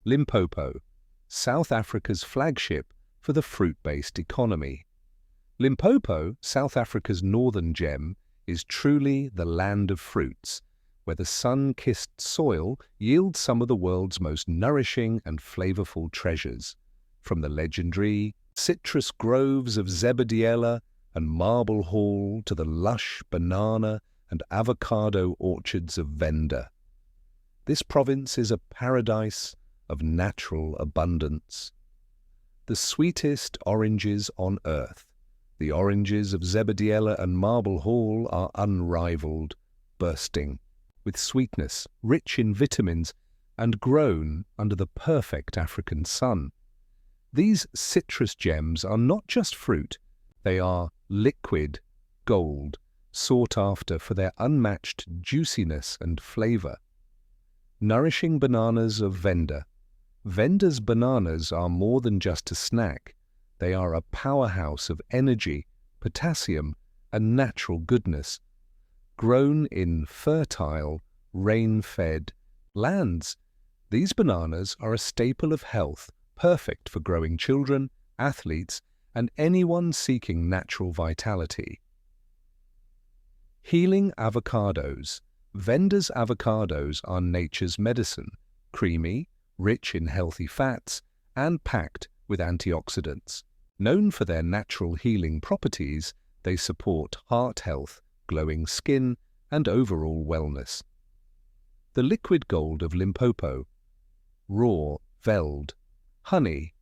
Limpopo, South Africa's flagship for the fruit-based economy. Limpopo, South Africa's northern gem, is truly the land of fruits, where the sun-kissed soil yields some of the world's most nourishing and flavorful treasures, from the legendary citrus groves of Zebediela and Marble Hall to the lush banana and avocado orchards of Venda. This province is a paradise of natural abundance. The sweetest oranges on earth, the oranges of Zebediela and Marble Hall, are unrivaled, bursting with sweetness, rich in vitamins, and grown under the perfect African sun. These citrus gems are not just fruit, they are liquid gold, sought after for their unmatched juiciness and flavor. Nourishing bananas of Venda. Venda's bananas are more than just a snack. They are a powerhouse of energy, potassium, and natural goodness. Grown in fertile, rain-fed lands, these bananas are a staple of health, perfect for growing children, athletes, and anyone seeking natural vitality. Healing avocados. Venda's avocados are nature's medicine, creamy, rich in healthy fats, and packed with antioxidants. Known for their natural healing properties, they support heart health, glowing skin, and overall wellness. The liquid gold of Limpopo. Raw veld. Honey.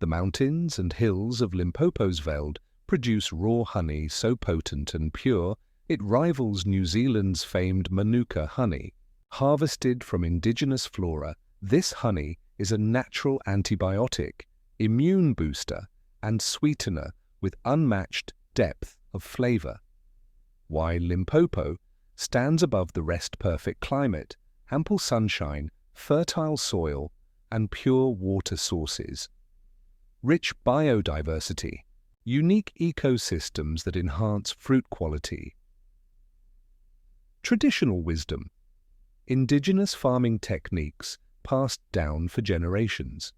The mountains and hills of Limpopo's veld produce raw honey so potent and pure it rivals New Zealand's famed Manuka honey. Harvested from indigenous flora, this honey is a natural antibiotic, immune booster, and sweetener with unmatched depth of flavor. Why Limpopo stands above the rest-perfect climate, ample sunshine, fertile soil, and pure water sources. Rich biodiversity, unique ecosystems that enhance fruit quality. Traditional wisdom, indigenous farming techniques passed down for generations.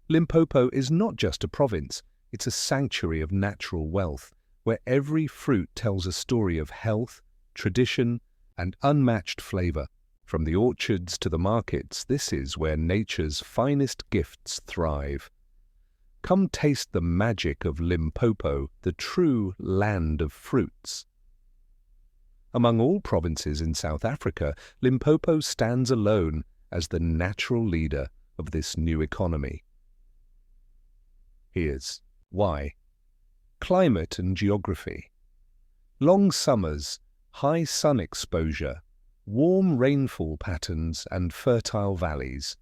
Limpopo is not just a province, it's a sanctuary of natural wealth, where every fruit tells a story of health, tradition, and unmatched flavor. From the orchards to the markets, this is where nature's finest gifts thrive. Come taste the magic of Limpopo, the true land of fruits. Among all provinces in South Africa, Limpopo stands alone as the natural leader of this new economy. Here's why. Climate and geography. Long summers, high sun exposure, warm rainfall patterns and fertile valleys,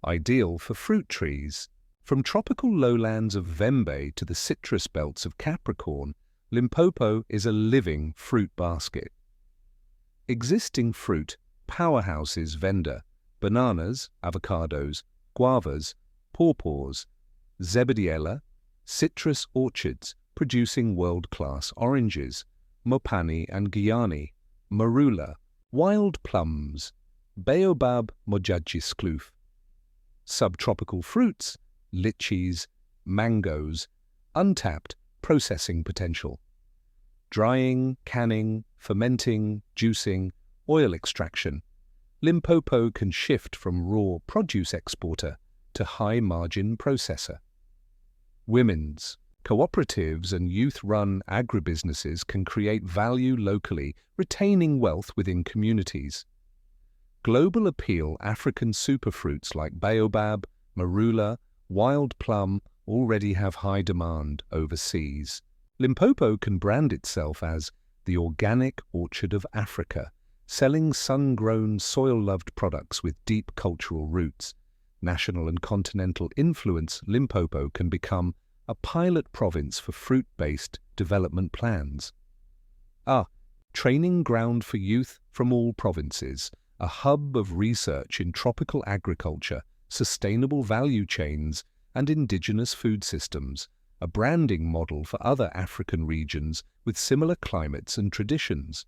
ideal for fruit trees. From tropical lowlands of Vembe to the citrus belts of Capricorn, Limpopo is a living fruit basket. Existing fruit powerhouses Venda, bananas, avocados, guavas, pawpaws, Zebediela, citrus orchards producing world-class oranges, Mopani and Guiani, marula, wild plums, baobab mojajiskloof. Subtropical fruits, lychees, mangoes, untapped processing potential. Drying, canning, fermenting, juicing, oil extraction. Limpopo can shift from raw produce exporter to high-margin processor. Women's, cooperatives and youth-run agribusinesses can create value locally, retaining wealth within communities. Global appeal African superfruits like baobab, marula, wild plum already have high demand overseas. Limpopo can brand itself as the organic orchard of Africa, selling sun-grown, soil-loved products with deep cultural roots. National and continental influence, Limpopo can become a pilot province for fruit-based development plans. Training ground for youth from all provinces, a hub of research in tropical agriculture, sustainable value chains, and indigenous food systems, a branding model for other African regions with similar climates and traditions.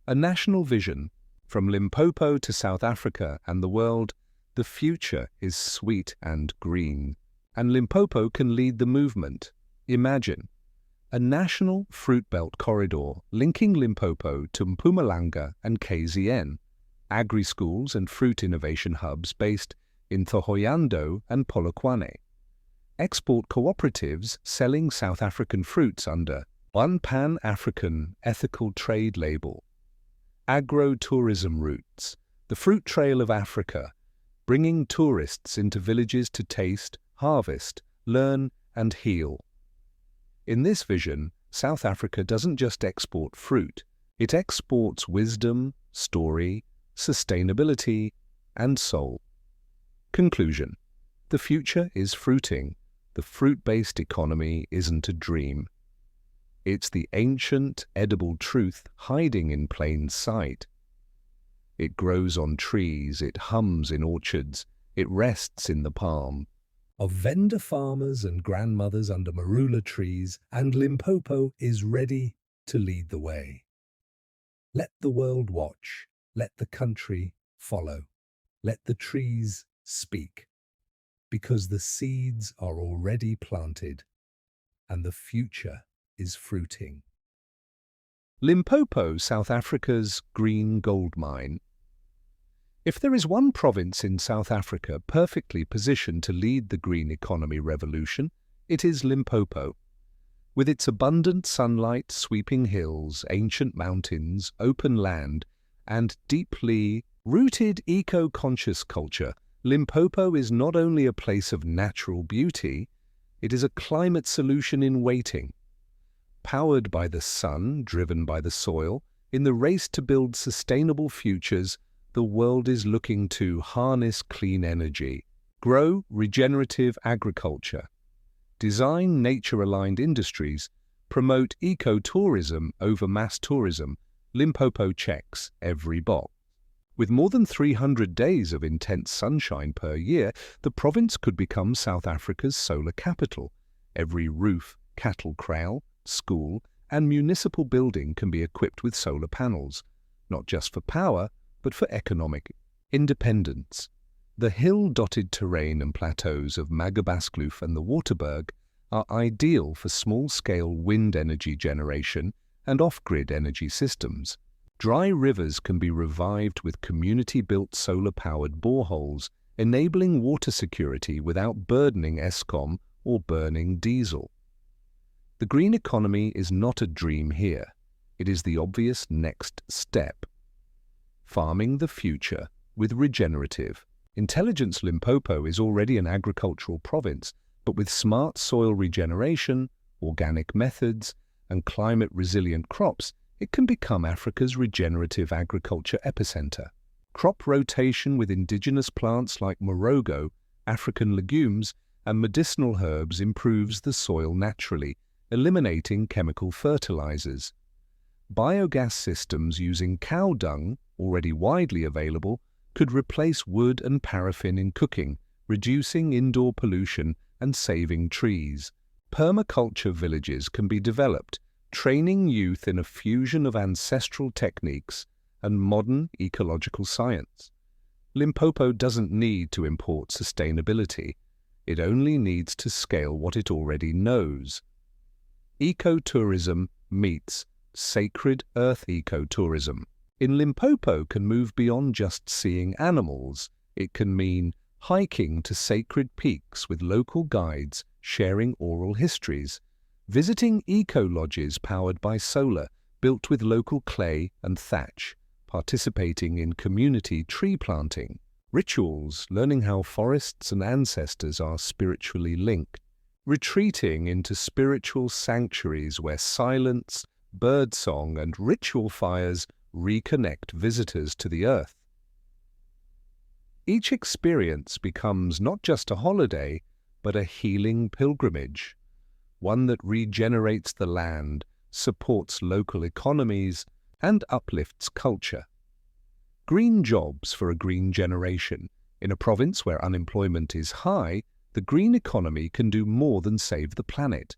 A national vision, from Limpopo to South Africa and the world, The future is sweet and green, and Limpopo can lead the movement. Imagine a national fruit belt corridor linking Limpopo to Mpumalanga and KZN, agri-schools and fruit innovation hubs based in Thohoyandou and Polokwane, export cooperatives selling South African fruits under one Pan-African ethical trade label, agro-tourism routes, the fruit trail of Africa, bringing tourists into villages to taste, harvest, learn and heal. In this vision, South Africa doesn't just export fruit, it exports wisdom, story, sustainability, and soul. Conclusion: the future is fruiting. The fruit-based economy isn't a dream. It's the ancient, edible truth hiding in plain sight. It grows on trees, it hums in orchards, it rests in the palm of vendor farmers and grandmothers under marula trees, and Limpopo is ready to lead the way. Let the world watch, let the country follow, let the trees speak, because the seeds are already planted and the future is fruiting. Limpopo, South Africa's green gold mine. If there is one province in South Africa perfectly positioned to lead the green economy revolution, it is Limpopo. With its abundant sunlight, sweeping hills, ancient mountains, open land, and deeply rooted eco-conscious culture, Limpopo is not only a place of natural beauty, it is a climate solution in waiting. Powered by the sun, driven by the soil, in the race to build sustainable futures, the world is looking to harness clean energy, grow regenerative agriculture, design nature-aligned industries, promote eco-tourism over mass tourism. Limpopo checks every box. With more than 300 days of intense sunshine per year, the province could become South Africa's solar capital. Every roof, cattle kraal, school, and municipal building can be equipped with solar panels, not just for power, but for economic independence. The hill-dotted terrain and plateaus of Magabaskloof and the Waterberg are ideal for small-scale wind energy generation and off-grid energy systems. Dry rivers can be revived with community-built solar-powered boreholes, enabling water security without burdening Eskom or burning diesel. The green economy is not a dream here. It is the obvious next step. Farming the future with regenerative intelligence. Limpopo is already an agricultural province, but with smart soil regeneration, organic methods, and climate-resilient crops, it can become Africa's regenerative agriculture epicenter. Crop rotation with indigenous plants like morogo, African legumes, and medicinal herbs improves the soil naturally, eliminating chemical fertilizers. Biogas systems using cow dung, already widely available, could replace wood and paraffin in cooking, reducing indoor pollution and saving trees. Permaculture villages can be developed, training youth in a fusion of ancestral techniques and modern ecological science. Limpopo doesn't need to import sustainability. It only needs to scale what it already knows. Ecotourism meets sacred earth ecotourism. In Limpopo can move beyond just seeing animals. It can mean hiking to sacred peaks with local guides sharing oral histories, visiting eco-lodges powered by solar, built with local clay and thatch, participating in community tree planting, rituals, learning how forests and ancestors are spiritually linked, retreating into spiritual sanctuaries where silence, birdsong, and ritual fires reconnect visitors to the earth. Each experience becomes not just a holiday, but a healing pilgrimage, one that regenerates the land, supports local economies, and uplifts culture. Green jobs for a green generation. In a province where unemployment is high, the green economy can do more than save the planet.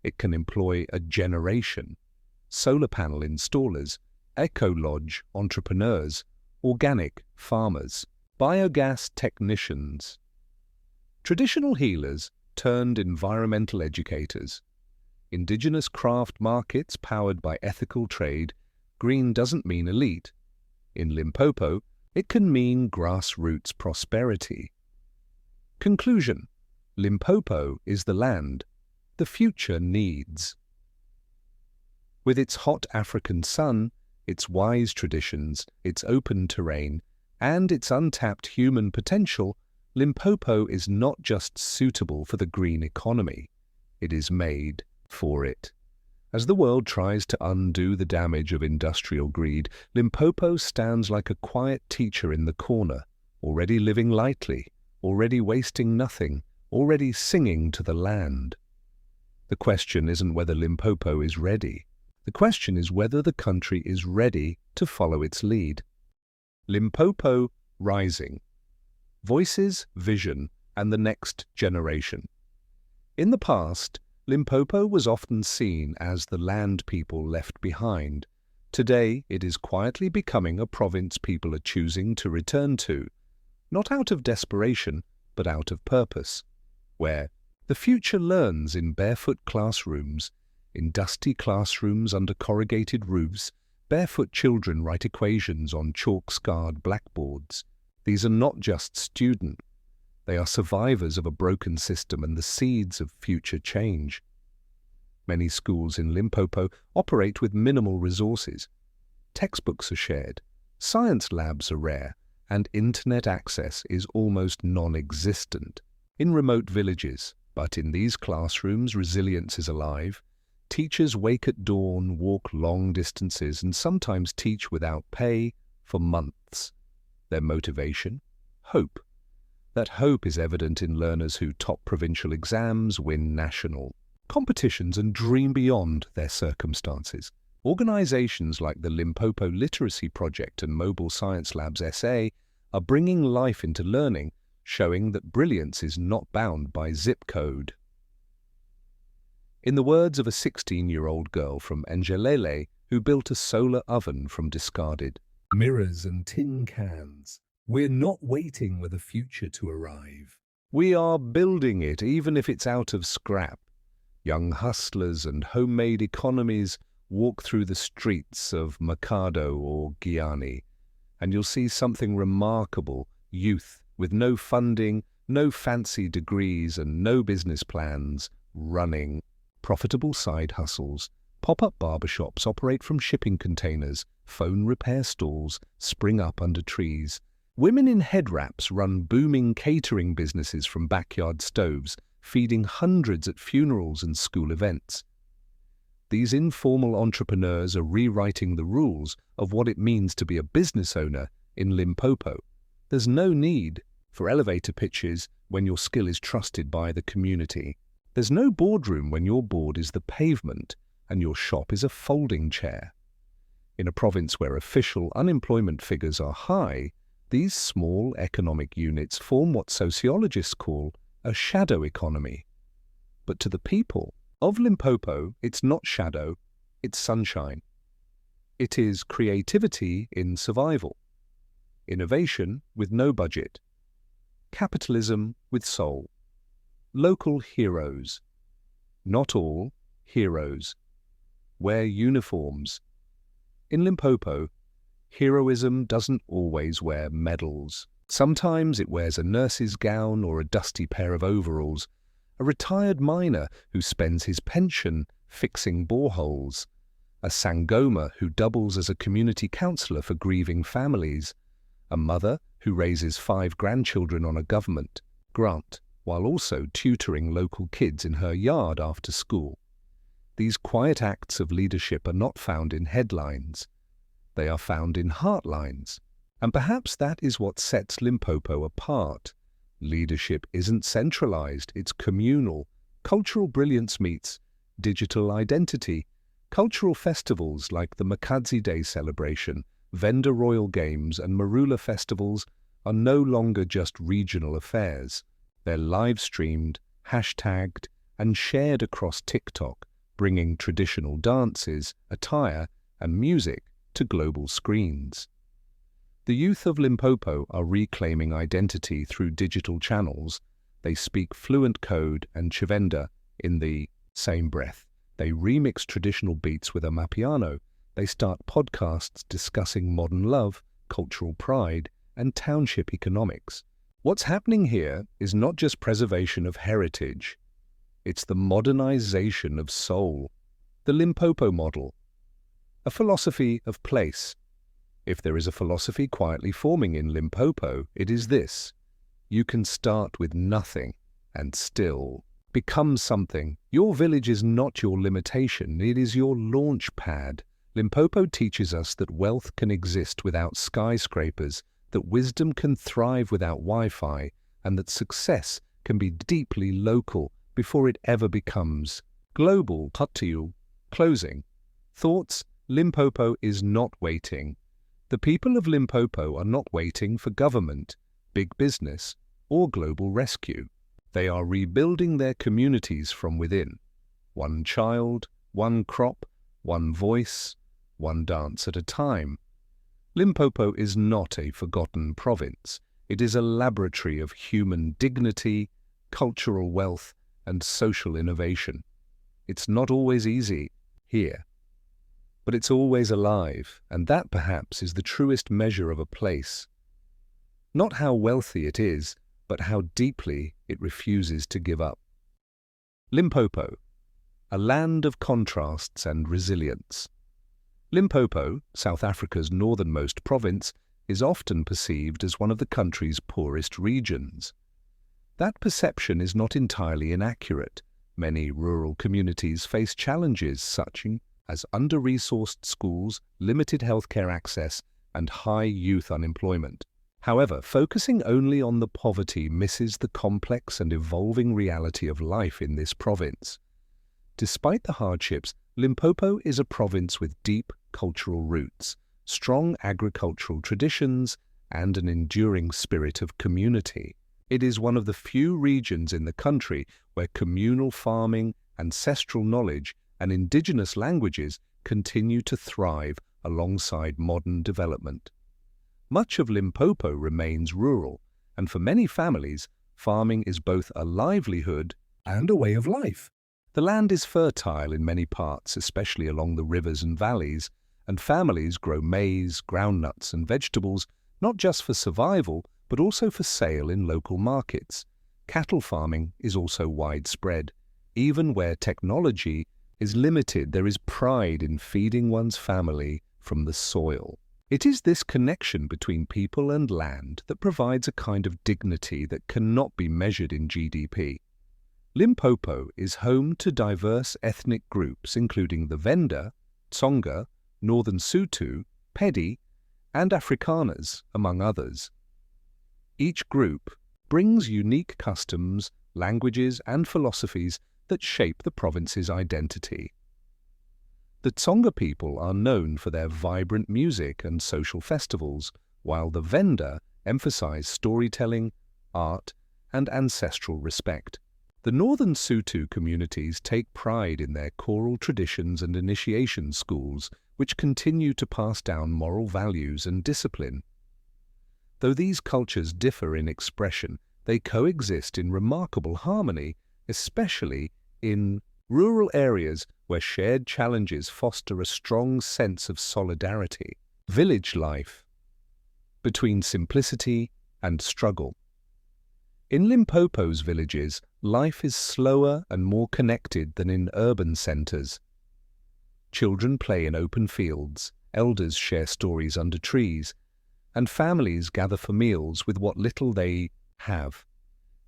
It can employ a generation: solar panel installers, eco-lodge entrepreneurs, organic farmers, Biogas technicians. Traditional healers turned environmental educators. Indigenous craft markets powered by ethical trade. Green doesn't mean elite. In Limpopo, it can mean grassroots prosperity. Conclusion: Limpopo is the land the future needs. With its hot African sun, its wise traditions, its open terrain, and its untapped human potential, Limpopo is not just suitable for the green economy, it is made for it. As the world tries to undo the damage of industrial greed, Limpopo stands like a quiet teacher in the corner, already living lightly, already wasting nothing, already singing to the land. The question isn't whether Limpopo is ready. The question is whether the country is ready to follow its lead. Limpopo rising. Voices, vision, and the next generation. In the past, Limpopo was often seen as the land people left behind. Today, it is quietly becoming a province people are choosing to return to, not out of desperation, but out of purpose, where the future learns in barefoot classrooms, in dusty classrooms under corrugated roofs. Barefoot children write equations on chalk-scarred blackboards. These are not just students. They are survivors of a broken system and the seeds of future change. Many schools in Limpopo operate with minimal resources. Textbooks are shared, science labs are rare, and internet access is almost non-existent. In remote villages, but in these classrooms, resilience is alive. Teachers wake at dawn, walk long distances, and sometimes teach without pay for months. Their motivation? Hope. That hope is evident in learners who top provincial exams, win national competitions, and dream beyond their circumstances. Organizations like the Limpopo Literacy Project and Mobile Science Labs SA are bringing life into learning, showing that brilliance is not bound by zip code. In the words of a 16-year-old girl from Ngelele who built a solar oven from discarded mirrors and tin cans, "We're not waiting for the future to arrive. We are building it, even if it's out of scrap." Young hustlers and homemade economies walk through the streets of Mercado or Guiani, and you'll see something remarkable: youth with no funding, no fancy degrees, and no business plans, running. Profitable side hustles. Pop-up barbershops operate from shipping containers. Phone repair stalls spring up under trees. Women in head wraps run booming catering businesses from backyard stoves, feeding hundreds at funerals and school events. These informal entrepreneurs are rewriting the rules of what it means to be a business owner in Limpopo. There's no need for elevator pitches when your skill is trusted by the community. There's no boardroom when your board is the pavement and your shop is a folding chair. In a province where official unemployment figures are high, these small economic units form what sociologists call a shadow economy. But to the people of Limpopo, it's not shadow, it's sunshine. It is creativity in survival, innovation with no budget, capitalism with soul, local heroes. Not all heroes wear uniforms. In Limpopo, heroism doesn't always wear medals. Sometimes it wears a nurse's gown or a dusty pair of overalls, a retired miner who spends his pension fixing boreholes, a sangoma who doubles as a community councillor for grieving families, a mother who raises 5 grandchildren on a government grant while also tutoring local kids in her yard after school. These quiet acts of leadership are not found in headlines. They are found in heartlines. And perhaps that is what sets Limpopo apart. Leadership isn't centralized, it's communal. Cultural brilliance meets digital identity. Cultural festivals like the Makadzi Day celebration, Venda Royal Games and Marula festivals are no longer just regional affairs. They're live-streamed, hashtagged, and shared across TikTok, bringing traditional dances, attire, and music to global screens. The youth of Limpopo are reclaiming identity through digital channels. They speak fluent code and Chivenda in the same breath. They remix traditional beats with amapiano. They start podcasts discussing modern love, cultural pride, and township economics. What's happening here is not just preservation of heritage, it's the modernization of soul. The Limpopo model, a philosophy of place. If there is a philosophy quietly forming in Limpopo, it is this: you can start with nothing and still become something. Your village is not your limitation, it is your launch pad. Limpopo teaches us that wealth can exist without skyscrapers, that wisdom can thrive without Wi-Fi, and that success can be deeply local before it ever becomes global. Tatiyu. Closing. Thoughts. Limpopo is not waiting. The people of Limpopo are not waiting for government, big business, or global rescue. They are rebuilding their communities from within. One child, one crop, one voice, one dance at a time. Limpopo is not a forgotten province. It is a laboratory of human dignity, cultural wealth, and social innovation. It's not always easy here, but it's always alive, and that perhaps is the truest measure of a place. Not how wealthy it is, but how deeply it refuses to give up. Limpopo, a land of contrasts and resilience. Limpopo, South Africa's northernmost province, is often perceived as one of the country's poorest regions. That perception is not entirely inaccurate. Many rural communities face challenges such as under-resourced schools, limited healthcare access, and high youth unemployment. However, focusing only on the poverty misses the complex and evolving reality of life in this province. Despite the hardships, Limpopo is a province with deep cultural roots, strong agricultural traditions, and an enduring spirit of community. It is one of the few regions in the country where communal farming, ancestral knowledge, and indigenous languages continue to thrive alongside modern development. Much of Limpopo remains rural, and for many families, farming is both a livelihood and a way of life. The land is fertile in many parts, especially along the rivers and valleys, and families grow maize, groundnuts, and vegetables not just for survival, but also for sale in local markets. Cattle farming is also widespread. Even where technology is limited, there is pride in feeding one's family from the soil. It is this connection between people and land that provides a kind of dignity that cannot be measured in GDP. Limpopo is home to diverse ethnic groups including the Venda, Tsonga, Northern Sotho, Pedi, and Afrikaners, among others. Each group brings unique customs, languages, and philosophies that shape the province's identity. The Tsonga people are known for their vibrant music and social festivals, while the Venda emphasize storytelling, art, and ancestral respect. The Northern Sotho communities take pride in their choral traditions and initiation schools, which continue to pass down moral values and discipline. Though these cultures differ in expression, they coexist in remarkable harmony, especially in rural areas where shared challenges foster a strong sense of solidarity. Village life, between simplicity and struggle. In Limpopo's villages, life is slower and more connected than in urban centers. Children play in open fields, elders share stories under trees, and families gather for meals with what little they have.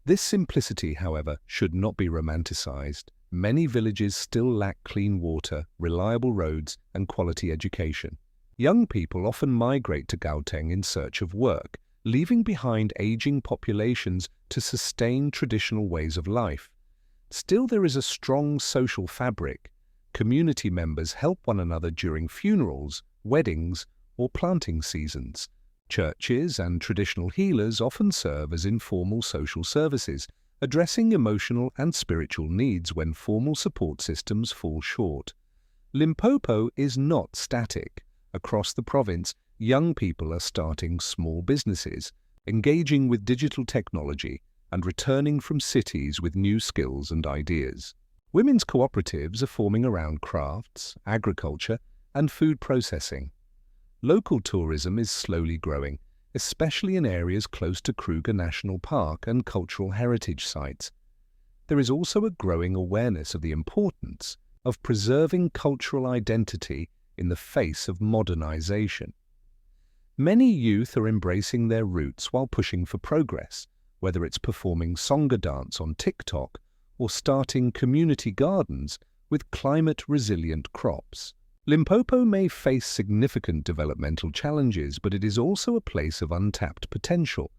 This simplicity, however, should not be romanticized. Many villages still lack clean water, reliable roads, and quality education. Young people often migrate to Gauteng in search of work, leaving behind aging populations to sustain traditional ways of life. Still, there is a strong social fabric. Community members help one another during funerals, weddings, or planting seasons. Churches and traditional healers often serve as informal social services, addressing emotional and spiritual needs when formal support systems fall short. Limpopo is not static. Across the province, young people are starting small businesses, engaging with digital technology, and returning from cities with new skills and ideas. Women's cooperatives are forming around crafts, agriculture, and food processing. Local tourism is slowly growing, especially in areas close to Kruger National Park and cultural heritage sites. There is also a growing awareness of the importance of preserving cultural identity in the face of modernization. Many youth are embracing their roots while pushing for progress, whether it's performing Songa dance on TikTok or starting community gardens with climate-resilient crops. Limpopo may face significant developmental challenges, but it is also a place of untapped potential.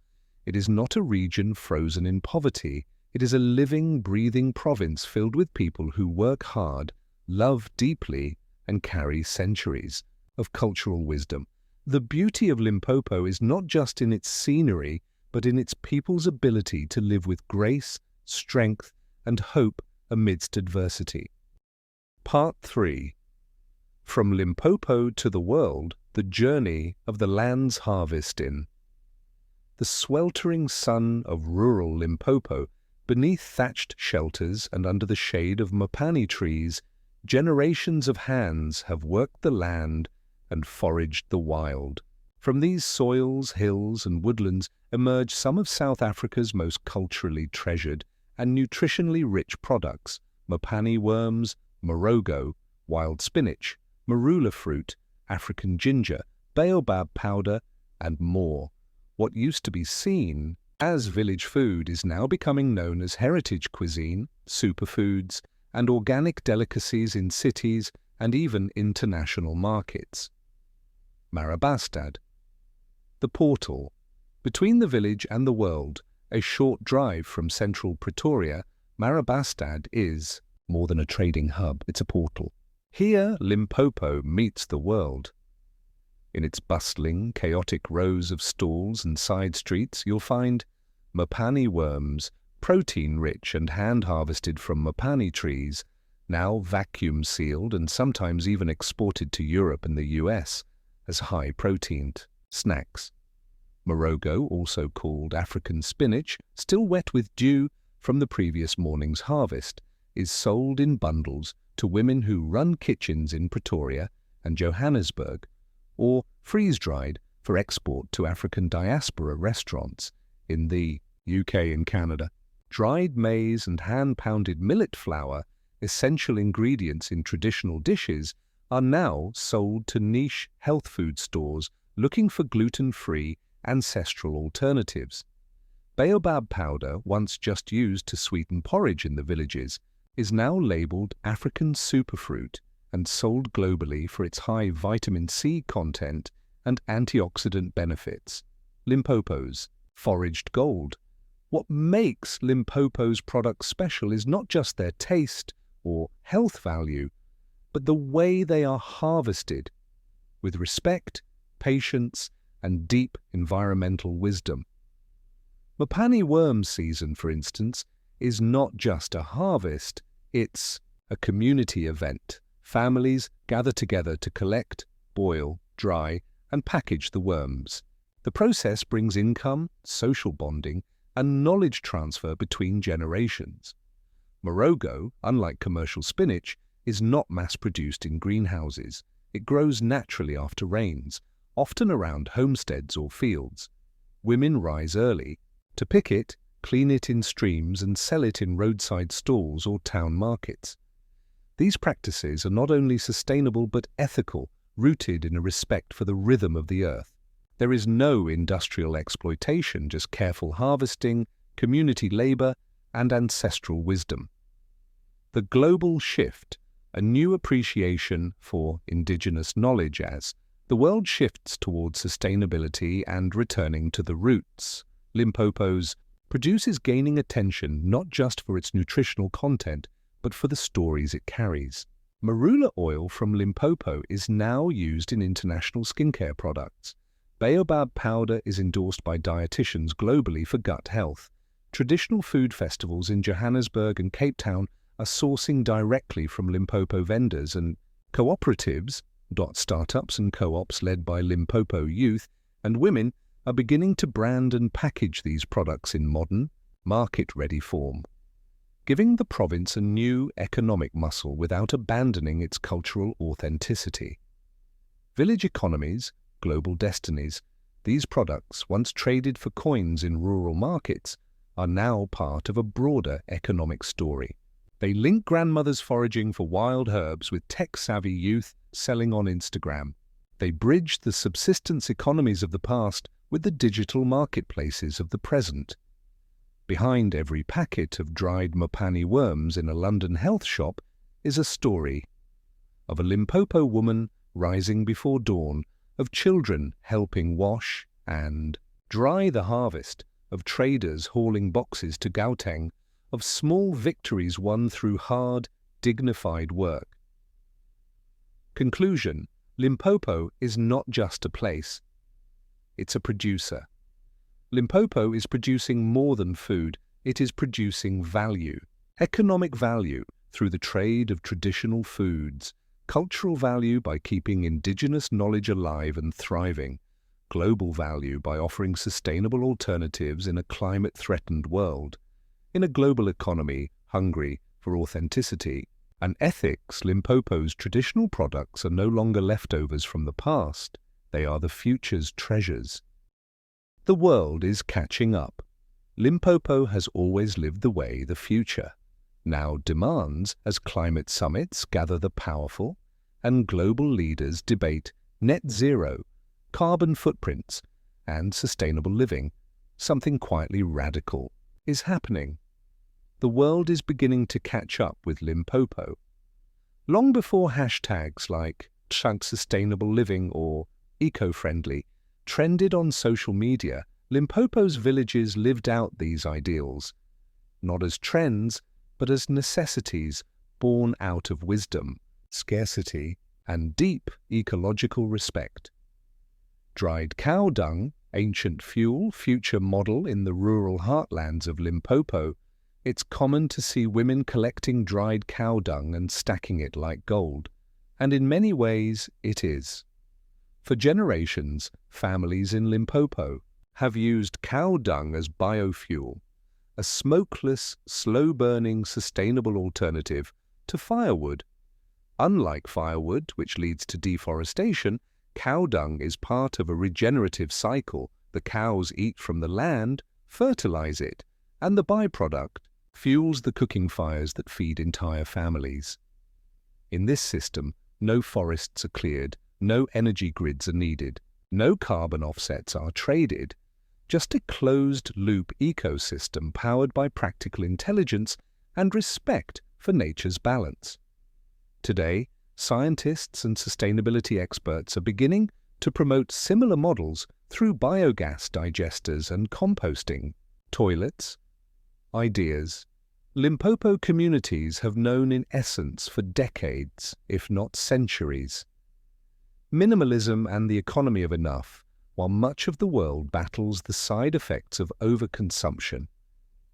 It is not a region frozen in poverty. It is a living, breathing province filled with people who work hard, love deeply, and carry centuries of cultural wisdom. The beauty of Limpopo is not just in its scenery, but in its people's ability to live with grace, strength, and hope amidst adversity. Part 3. From Limpopo to the world, the journey of the land's harvest in. The sweltering sun of rural Limpopo, beneath thatched shelters and under the shade of mopani trees, generations of hands have worked the land and foraged the wild. From these soils, hills, and woodlands emerge some of South Africa's most culturally treasured and nutritionally rich products: mopani worms, morogo, wild spinach, marula fruit, African ginger, baobab powder, and more. What used to be seen as village food is now becoming known as heritage cuisine, superfoods, and organic delicacies in cities and even international markets. Marabastad. The portal. Between the village and the world, a short drive from central Pretoria, Marabastad is more than a trading hub, it's a portal. Here, Limpopo meets the world. In its bustling, chaotic rows of stalls and side streets, you'll find mopani worms, protein-rich and hand-harvested from mopani trees, now vacuum-sealed and sometimes even exported to Europe and the US as high-protein snacks. Morogo, also called African spinach, still wet with dew from the previous morning's harvest, is sold in bundles to women who run kitchens in Pretoria and Johannesburg, or freeze-dried for export to African diaspora restaurants in the UK and Canada. Dried maize and hand-pounded millet flour, essential ingredients in traditional dishes, are now sold to niche health food stores looking for gluten-free, ancestral alternatives. Baobab powder, once just used to sweeten porridge in the villages, is now labeled African superfruit and sold globally for its high vitamin C content and antioxidant benefits. Limpopo's foraged gold. What makes Limpopo's products special is not just their taste or health value, but the way they are harvested, with respect, patience, and deep environmental wisdom. Mopani worm season, for instance, is not just a harvest, it's a community event. Families gather together to collect, boil, dry, and package the worms. The process brings income, social bonding, and knowledge transfer between generations. Morogo, unlike commercial spinach, is not mass-produced in greenhouses. It grows naturally after rains, often around homesteads or fields. Women rise early to pick it, clean it in streams, and sell it in roadside stalls or town markets. These practices are not only sustainable but ethical, rooted in a respect for the rhythm of the earth. There is no industrial exploitation, just careful harvesting, community labor, and ancestral wisdom. The global shift, a new appreciation for indigenous knowledge as the world shifts towards sustainability and returning to the roots. Limpopo's produce is gaining attention not just for its nutritional content, but for the stories it carries. Marula oil from Limpopo is now used in international skincare products. Baobab powder is endorsed by dietitians globally for gut health. Traditional food festivals in Johannesburg and Cape Town are sourcing directly from Limpopo vendors, and cooperatives Startups and co-ops led by Limpopo youth and women are beginning to brand and package these products in modern, market-ready form, giving the province a new economic muscle without abandoning its cultural authenticity. Village economies, global destinies, these products, once traded for coins in rural markets, are now part of a broader economic story. They link grandmothers foraging for wild herbs with tech-savvy youth selling on Instagram. They bridge the subsistence economies of the past with the digital marketplaces of the present. Behind every packet of dried Mopani worms in a London health shop is a story of a Limpopo woman rising before dawn, of children helping wash and dry the harvest, of traders hauling boxes to Gauteng, of small victories won through hard, dignified work. Conclusion: Limpopo is not just a place. It's a producer. Limpopo is producing more than food. It is producing value. Economic value through the trade of traditional foods. Cultural value by keeping indigenous knowledge alive and thriving. Global value by offering sustainable alternatives in a climate-threatened world. In a global economy hungry for authenticity and ethics, Limpopo's traditional products are no longer leftovers from the past. They are the future's treasures. The world is catching up. Limpopo has always lived the way the future now demands as climate summits gather the powerful and global leaders debate net zero, carbon footprints, and sustainable living. Something quietly radical is happening. The world is beginning to catch up with Limpopo. Long before hashtags like sustainable living or eco-friendly trended on social media, Limpopo's villages lived out these ideals, not as trends, but as necessities born out of wisdom, scarcity, and deep ecological respect. Dried cow dung, ancient fuel, future model in the rural heartlands of Limpopo, it's common to see women collecting dried cow dung and stacking it like gold, and in many ways it is. For generations, families in Limpopo have used cow dung as biofuel, a smokeless, slow-burning, sustainable alternative to firewood. Unlike firewood, which leads to deforestation, cow dung is part of a regenerative cycle. The cows eat from the land, fertilize it, and the byproduct fuels the cooking fires that feed entire families. In this system, no forests are cleared, no energy grids are needed, no carbon offsets are traded, just a closed-loop ecosystem powered by practical intelligence and respect for nature's balance. Today, scientists and sustainability experts are beginning to promote similar models through biogas digesters and composting, toilets, ideas. Limpopo communities have known in essence for decades, if not centuries. Minimalism and the economy of enough, while much of the world battles the side effects of overconsumption,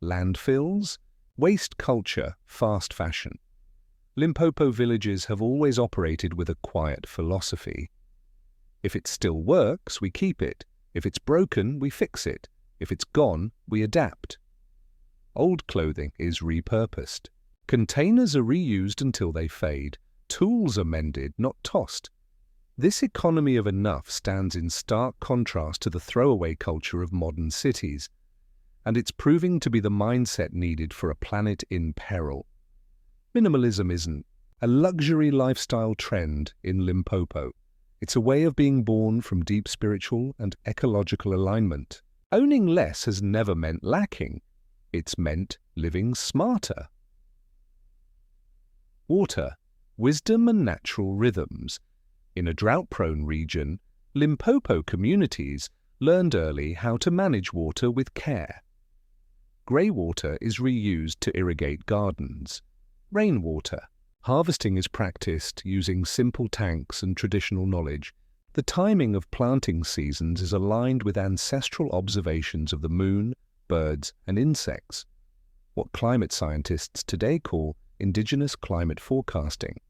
landfills, waste culture, fast fashion. Limpopo villages have always operated with a quiet philosophy. If it still works, we keep it. If it's broken, we fix it. If it's gone, we adapt. Old clothing is repurposed. Containers are reused until they fade. Tools are mended, not tossed. This economy of enough stands in stark contrast to the throwaway culture of modern cities, and it's proving to be the mindset needed for a planet in peril. Minimalism isn't a luxury lifestyle trend in Limpopo. It's a way of being born from deep spiritual and ecological alignment. Owning less has never meant lacking. It's meant living smarter. Water, wisdom and natural rhythms. In a drought-prone region, Limpopo communities learned early how to manage water with care. Grey water is reused to irrigate gardens. Rainwater. Harvesting is practiced using simple tanks and traditional knowledge. The timing of planting seasons is aligned with ancestral observations of the moon, birds, and insects, what climate scientists today call indigenous climate forecasting.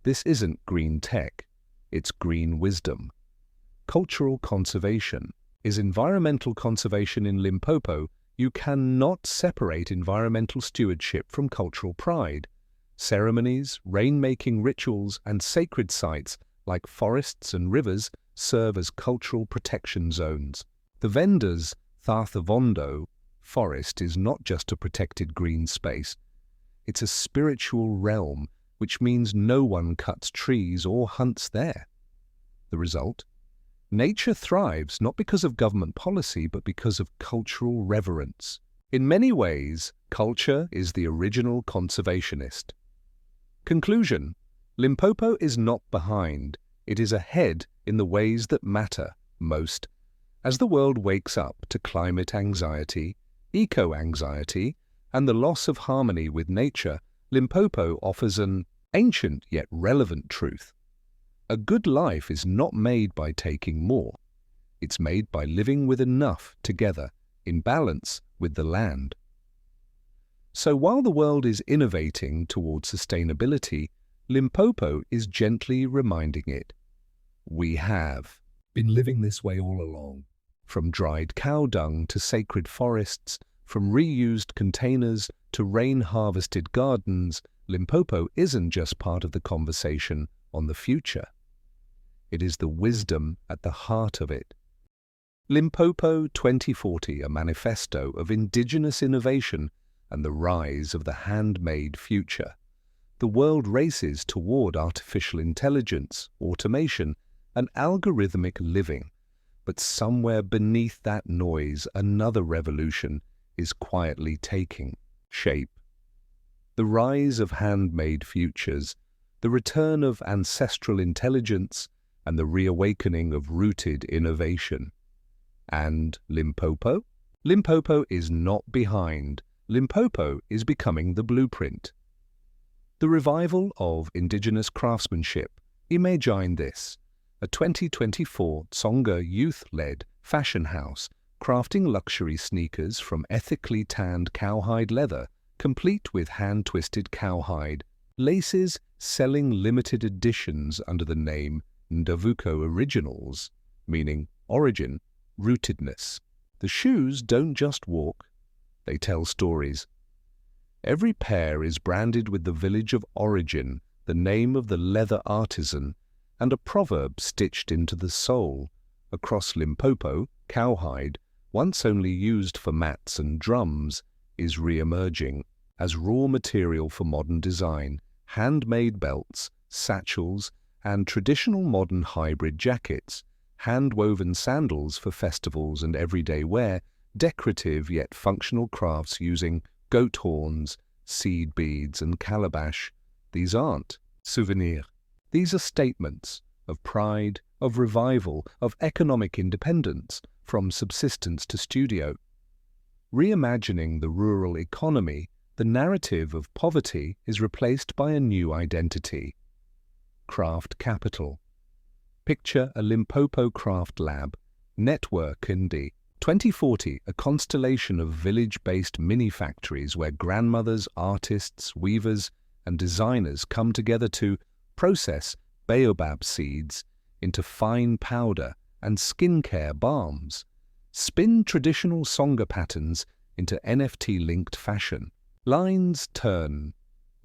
This isn't green tech. It's green wisdom. Cultural conservation is environmental conservation in Limpopo. You cannot separate environmental stewardship from cultural pride. Ceremonies, rain-making rituals, and sacred sites like forests and rivers serve as cultural protection zones. The Venda's Thathavondo forest is not just a protected green space. It's a spiritual realm, which means no one cuts trees or hunts there. The result? Nature thrives not because of government policy, but because of cultural reverence. In many ways, culture is the original conservationist. Conclusion: Limpopo is not behind. It is ahead in the ways that matter most. As the world wakes up to climate anxiety, eco-anxiety, and the loss of harmony with nature, Limpopo offers an ancient yet relevant truth. A good life is not made by taking more. It's made by living with enough together, in balance with the land. So while the world is innovating towards sustainability, Limpopo is gently reminding it, we have been living this way all along. From dried cow dung to sacred forests, from reused containers to rain-harvested gardens, Limpopo isn't just part of the conversation on the future. It is the wisdom at the heart of it. Limpopo 2040, a manifesto of indigenous innovation and the rise of the handmade future. The world races toward artificial intelligence, automation, and algorithmic living. But somewhere beneath that noise, another revolution is quietly taking shape. The rise of handmade futures, the return of ancestral intelligence, and the reawakening of rooted innovation. And Limpopo? Limpopo is not behind. Limpopo is becoming the blueprint. The revival of indigenous craftsmanship. Imagine this: a 2024 Tsonga youth-led fashion house crafting luxury sneakers from ethically tanned cowhide leather, complete with hand-twisted cowhide laces, selling limited editions under the name Ndavuko Originals, meaning origin, rootedness. The shoes don't just walk, they tell stories. Every pair is branded with the village of origin, the name of the leather artisan, and a proverb stitched into the sole. Across Limpopo, cowhide, once only used for mats and drums, is re-emerging as raw material for modern design, handmade belts, satchels, and traditional modern hybrid jackets, hand-woven sandals for festivals and everyday wear, decorative yet functional crafts using goat horns, seed beads, and calabash. These aren't souvenirs. These are statements of pride, of revival, of economic independence, from subsistence to studio. Reimagining the rural economy, the narrative of poverty is replaced by a new identity: craft capital. Picture a Limpopo craft lab, network Indie. 2040, a constellation of village-based mini-factories where grandmothers, artists, weavers, and designers come together to process baobab seeds into fine powder and skincare balms, spin traditional Tsonga patterns into NFT-linked fashion. Lines turn,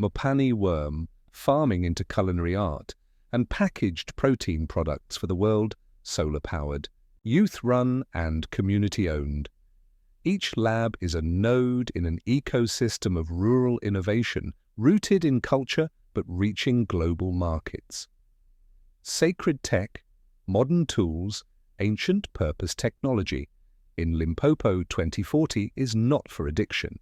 Mopani worm, farming into culinary art, and packaged protein products for the world, solar-powered, youth-run and community-owned. Each lab is a node in an ecosystem of rural innovation, rooted in culture but reaching global markets. Sacred tech, modern tools, ancient purpose technology in Limpopo 2040 is not for addiction.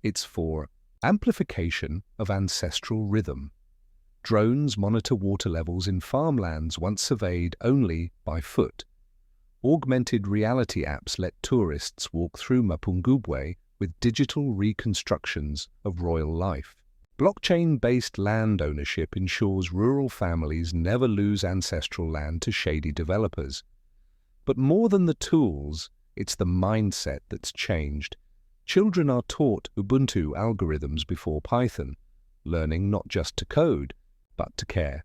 It's for amplification of ancestral rhythm. Drones monitor water levels in farmlands once surveyed only by foot. Augmented reality apps let tourists walk through Mapungubwe with digital reconstructions of royal life. Blockchain-based land ownership ensures rural families never lose ancestral land to shady developers. But more than the tools, it's the mindset that's changed. Children are taught Ubuntu algorithms before Python, learning not just to code, but to care.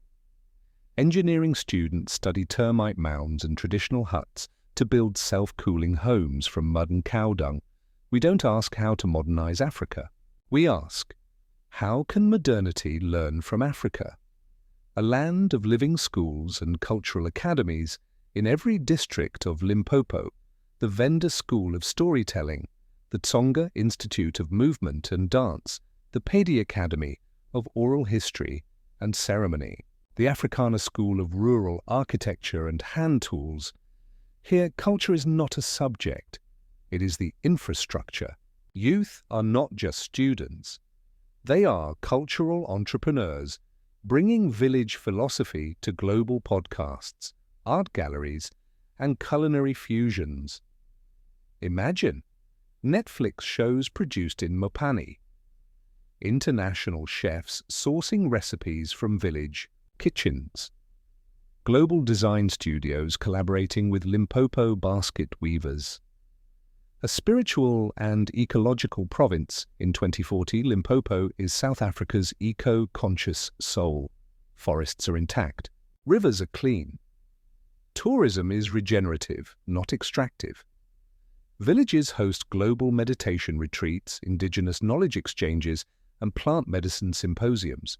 Engineering students study termite mounds and traditional huts to build self-cooling homes from mud and cow dung. We don't ask how to modernize Africa. We ask, how can modernity learn from Africa? A land of living schools and cultural academies, in every district of Limpopo, the Venda School of Storytelling, the Tsonga Institute of Movement and Dance, the Pedi Academy of Oral History and Ceremony, the Africana School of Rural Architecture and Hand Tools. Here, culture is not a subject, it is the infrastructure. Youth are not just students. They are cultural entrepreneurs, bringing village philosophy to global podcasts, art galleries, and culinary fusions. Imagine Netflix shows produced in Mopani, international chefs sourcing recipes from village kitchens, global design studios collaborating with Limpopo basket weavers. A spiritual and ecological province, in 2040 Limpopo is South Africa's eco-conscious soul. Forests are intact, rivers are clean. Tourism is regenerative, not extractive. Villages host global meditation retreats, indigenous knowledge exchanges, and plant medicine symposiums.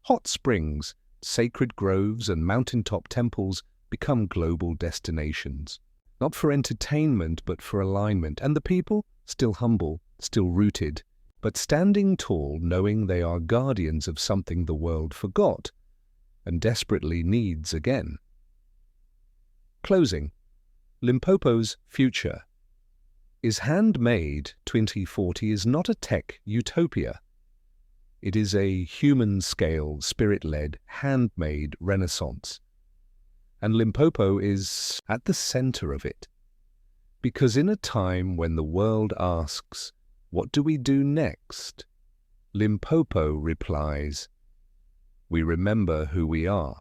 Hot springs, sacred groves, and mountaintop temples become global destinations. Not for entertainment, but for alignment. And the people, still humble, still rooted, but standing tall, knowing they are guardians of something the world forgot and desperately needs again. Closing. Limpopo's future is handmade. 2040 is not a tech utopia. It is a human-scale, spirit-led, handmade renaissance. And Limpopo is at the center of it. Because in a time when the world asks, what do we do next? Limpopo replies, we remember who we are.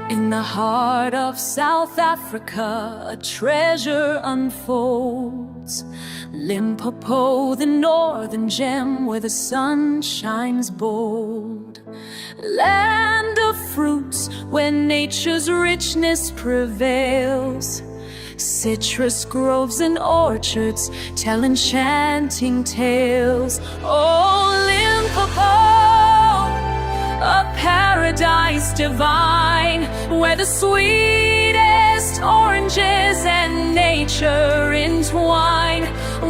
In the heart of South Africa, a treasure unfolds. Limpopo, the northern gem where the sun shines bold. Land of fruits where nature's richness prevails. Citrus groves and orchards tell enchanting tales. Oh, Limpopo, a paradise divine, where the sweetest oranges and nature entwine.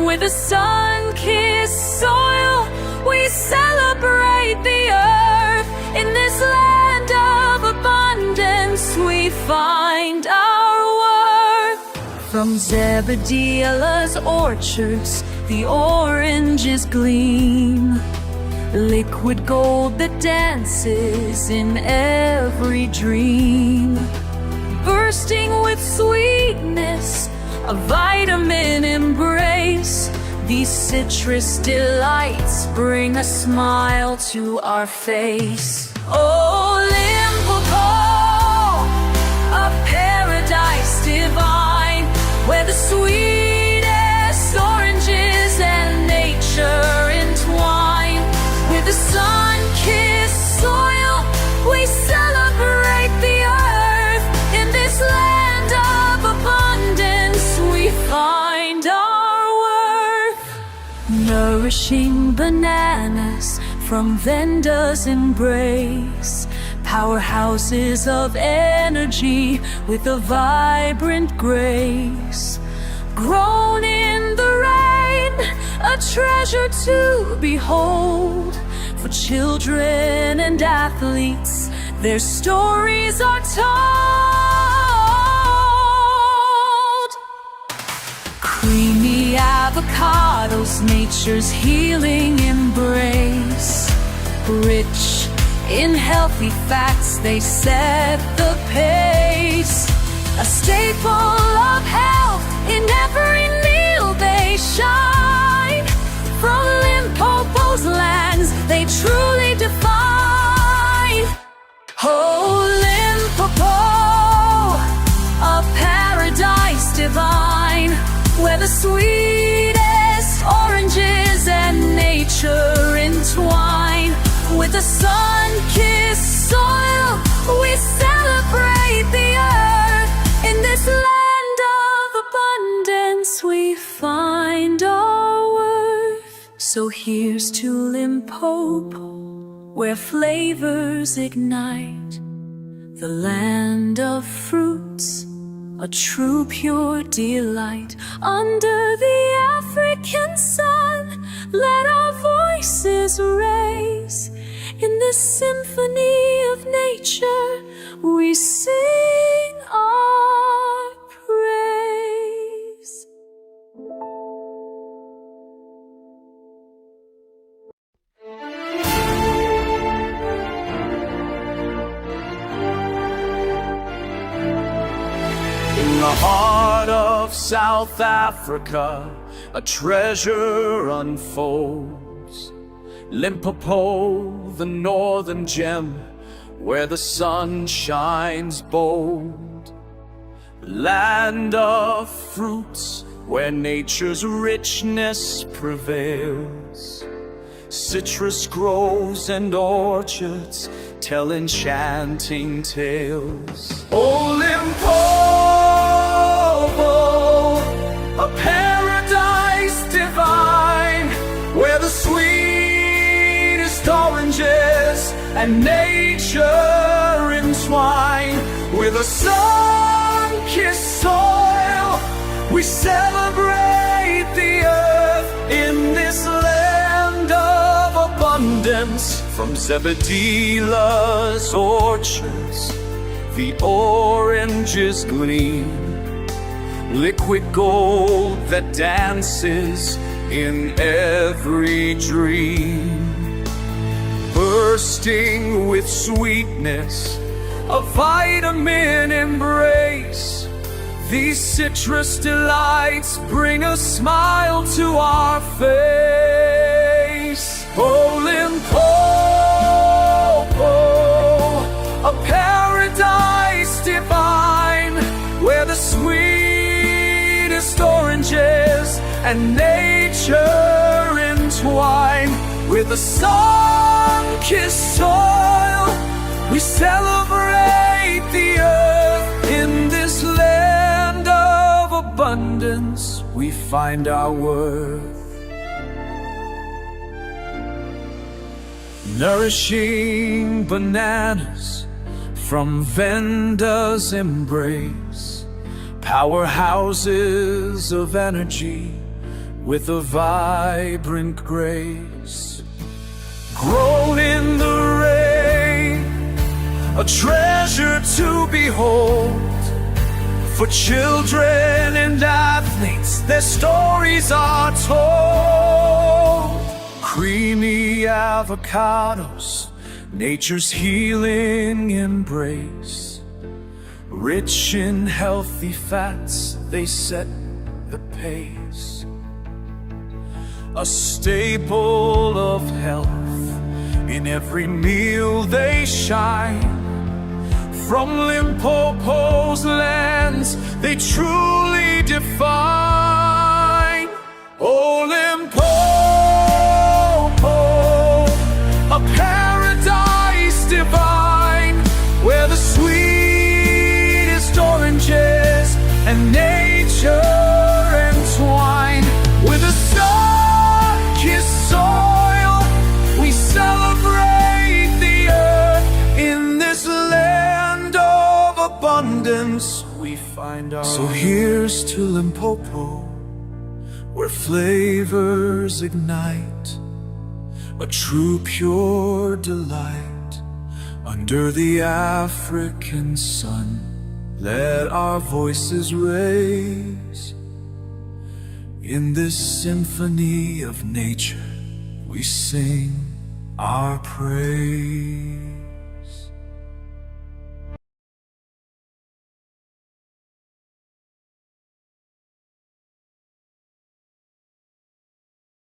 With the sun-kissed soil, we celebrate the earth. In this land of abundance, we find our worth. From Zebediah's orchards, the oranges gleam. Liquid gold that dances in every dream. Bursting with sweetness, a vitamin embrace. These citrus delights bring a smile to our face. Oh, Limpopo, a paradise divine, where the sweetest oranges and nature entwine. With the sun-kissed soil, we celebrate the earth. In this land of abundance, we find our worth. Nourishing bananas from Venda's embrace. Powerhouses of energy with a vibrant grace. Grown in the rain, a treasure to behold. For children and athletes, their stories are told. Creamy avocados, nature's healing embrace. Rich in healthy facts, they set the pace. A staple of health in every meal they shine. From Limpopo's lands, they truly define. Oh, Limpopo, a paradise the sweetest oranges and nature entwine. With the sun-kissed soil, we celebrate the earth. In this land of abundance, we find our worth. So here's to Limpopo, where flavors ignite, the land of fruits, a true pure delight. Under the African sun, let our voices raise. In this symphony of nature, we sing our praise. In the heart of South Africa, a treasure unfolds. Limpopo, the northern gem, where the sun shines bold. Land of fruits, where nature's richness prevails. Citrus groves and orchards tell enchanting tales. Oh, Limpopo, a paradise divine, where the sweetest oranges and nature entwine. With a sun-kissed soil, we celebrate the earth. In this land of abundance, from Zebedila's orchards, the oranges gleam, liquid gold that dances in every dream. Bursting with sweetness, a vitamin embrace, these citrus delights bring a smile to our face. Oh, Limpopo, a paradise divine, where the sweetest oranges and nature entwine. With the sun-kissed soil, we celebrate the earth. In this land of abundance, we find our worth. Nourishing bananas from vendors' embrace, powerhouses of energy with a vibrant grace. Grown in the rain, a treasure to behold. For children and athletes, their stories are told. Creamy avocados, nature's healing embrace. Rich in healthy fats, they set the pace. A staple of health, in every meal they shine. From Limpopo's lands, they truly define. Oh, Limpopo, a paradise divine, where the sweetest oranges and nature entwine. With a sun-kissed soil, we celebrate the earth. In this land of abundance, we find our. So here's to Limpopo, where flavors ignite, a true pure delight. Under the African sun, let our voices raise. In this symphony of nature, we sing our praise.